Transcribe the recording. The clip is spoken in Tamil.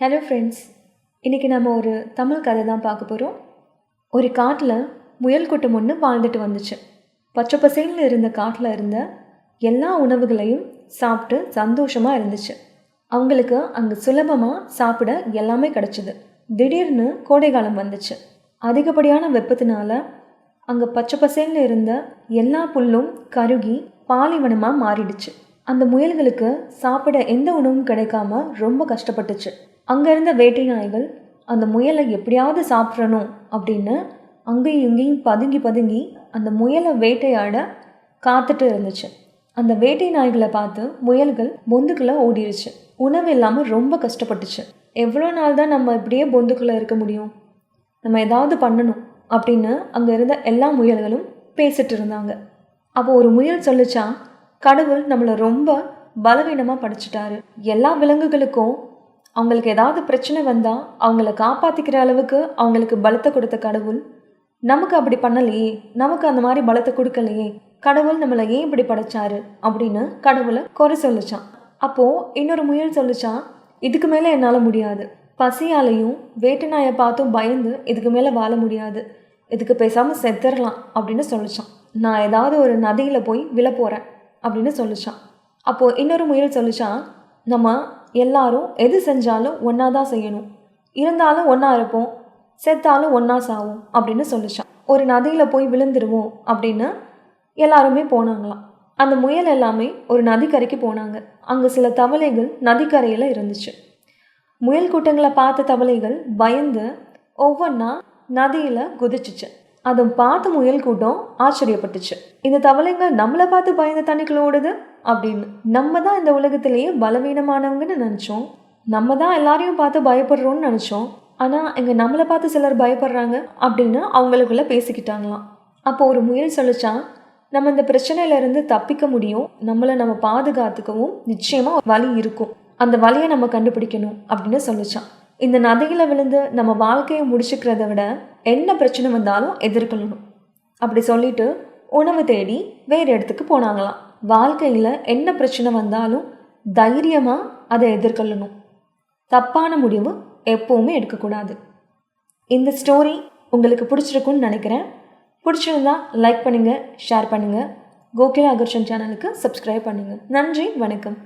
ஹலோ ஃப்ரெண்ட்ஸ், இன்றைக்கி நம்ம ஒரு தமிழ் கதை தான் பார்க்க போகிறோம். ஒரு காட்டில் முயல் கூட்டம் ஒன்று வாழ்ந்துட்டு வந்துச்சு. பச்சை பசேல்னு இருந்த காட்டில் இருந்த எல்லா உணவுகளையும் சாப்பிட்டு சந்தோஷமாக இருந்துச்சு. அவங்களுக்கு அங்கே சுலபமாக சாப்பிட எல்லாமே கிடச்சிது. திடீர்னு கோடை காலம் வந்துச்சு. அதிகப்படியான வெப்பத்தினால அங்கே பச்சை பசேல்னு இருந்த எல்லா புல்லும் கருகி பாலைவனமாக மாறிடுச்சு. அந்த முயல்களுக்கு சாப்பிட எந்த உணவும் கிடைக்காம ரொம்ப கஷ்டப்பட்டுச்சு. அங்கே இருந்த வேட்டை நாய்கள் அந்த முயலை எப்படியாவது சாப்பிட்றணும் அப்படின்னு அங்கேயும் இங்கேயும் பதுங்கி பதுங்கி அந்த முயலை வேட்டையாட காத்துட்டு இருந்துச்சு. அந்த வேட்டை நாய்களை பார்த்து முயல்கள் பொந்துக்குள்ளே ஓடிடுச்சு. உணவு இல்லாமல் ரொம்ப கஷ்டப்பட்டுச்சு. எவ்வளோ நாள் தான் நம்ம இப்படியே பொந்துக்குள்ளே இருக்க முடியும், நம்ம ஏதாவது பண்ணணும் அப்படின்னு அங்கே இருந்த எல்லா முயல்களும் பேசிட்டு இருந்தாங்க. அப்போ ஒரு முயல் சொல்லிச்சா, கடவுள் நம்மளை ரொம்ப பலவீனமாக படைச்சிட்டாரு. எல்லா விலங்குகளுக்கும் அவங்களுக்கு ஏதாவது பிரச்சனை வந்தால் அவங்கள காப்பாற்றிக்கிற அளவுக்கு அவங்களுக்கு பலத்தை கொடுத்த கடவுள் நமக்கு அப்படி பண்ணலையே, நமக்கு அந்த மாதிரி பலத்தை கொடுக்கலையே, கடவுள் நம்மளை ஏன் இப்படி படைச்சாரு அப்படின்னு கடவுளை குறை சொல்லிச்சான். அப்போது இன்னொரு முயல் சொல்லிச்சான், இதுக்கு மேலே என்னால் முடியாது, பசியாலையும் வேட்டை நாயை பார்த்தும் பயந்து இதுக்கு மேலே வாழ முடியாது, இதுக்கு பேசாமல் செத்துடலாம் அப்படின்னு சொல்லிச்சான். நான் ஏதாவது ஒரு நதியில் போய் விழ போகிறேன் அப்படின்னு சொல்லிச்சான். அப்போது இன்னொரு முயல் சொல்லிச்சான், நம்ம எல்லாரும் எது செஞ்சாலும் ஒன்றா தான் செய்யணும், இருந்தாலும் ஒன்றா இருப்போம், செத்தாலும் ஒன்றா சாவோம் அப்படின்னு சொல்லிச்சான். ஒரு நதியில் போய் விழுந்துருவோம் அப்படின்னு எல்லாருமே போனாங்களாம். அந்த முயல் எல்லாமே ஒரு நதிக்கரைக்கு போனாங்க. அங்கே சில தவளைகள் நதிக்கரையில் இருந்துச்சு. முயல் கூட்டங்களை பார்த்த தவளைகள் பயந்து ஒவ்வொன்றா நதியில் குதிச்சிச்சு. அதை பார்த்து முயல் கூட்டம் ஆச்சரியப்பட்டுச்சு. இந்த தவளைங்க நம்மளை பார்த்து பயந்து தண்ணிக்குள்ள ஓடுது அப்படின்னு. நம்ம தான் இந்த உலகத்திலேயே பலவீனமானவங்கன்னு நினச்சோம், நம்ம தான் எல்லாரையும் பார்த்து பயப்படுறோன்னு நினச்சோம், ஆனால் இங்கே நம்மளை பார்த்து சிலர் பயப்படுறாங்க அப்படின்னு அவங்களுக்குள்ள பேசிக்கிட்டாங்களாம். அப்போ ஒரு முயல் சொல்லிச்சான், நம்ம இந்த பிரச்சனையிலேருந்து தப்பிக்க முடியும், நம்மளை நம்ம பாதுகாத்துக்கவும் நிச்சயமாக வழி இருக்கும், அந்த வழியை நம்ம கண்டுபிடிக்கணும் அப்படின்னு சொல்லிச்சான். இந்த நதியில் விழுந்து நம்ம வாழ்க்கையை முடிச்சுக்கிறத விட என்ன பிரச்சனை வந்தாலும் எதிர்கொள்ளணும் அப்படி சொல்லிட்டு உணவு தேடி வேறு இடத்துக்கு போனாங்களாம். வாழ்க்கையில் என்ன பிரச்சனை வந்தாலும் தைரியமாக அதை எதிர்கொள்ளணும், தப்பான முடிவு எப்போவுமே எடுக்கக்கூடாது. இந்த ஸ்டோரி உங்களுக்கு பிடிச்சிருக்குன்னு நினைக்கிறேன். பிடிச்சிருந்தா லைக் பண்ணுங்கள், ஷேர் பண்ணுங்கள், கோகிலா அகர்ஷன் சேனலுக்கு சப்ஸ்கிரைப் பண்ணுங்கள். நன்றி, வணக்கம்.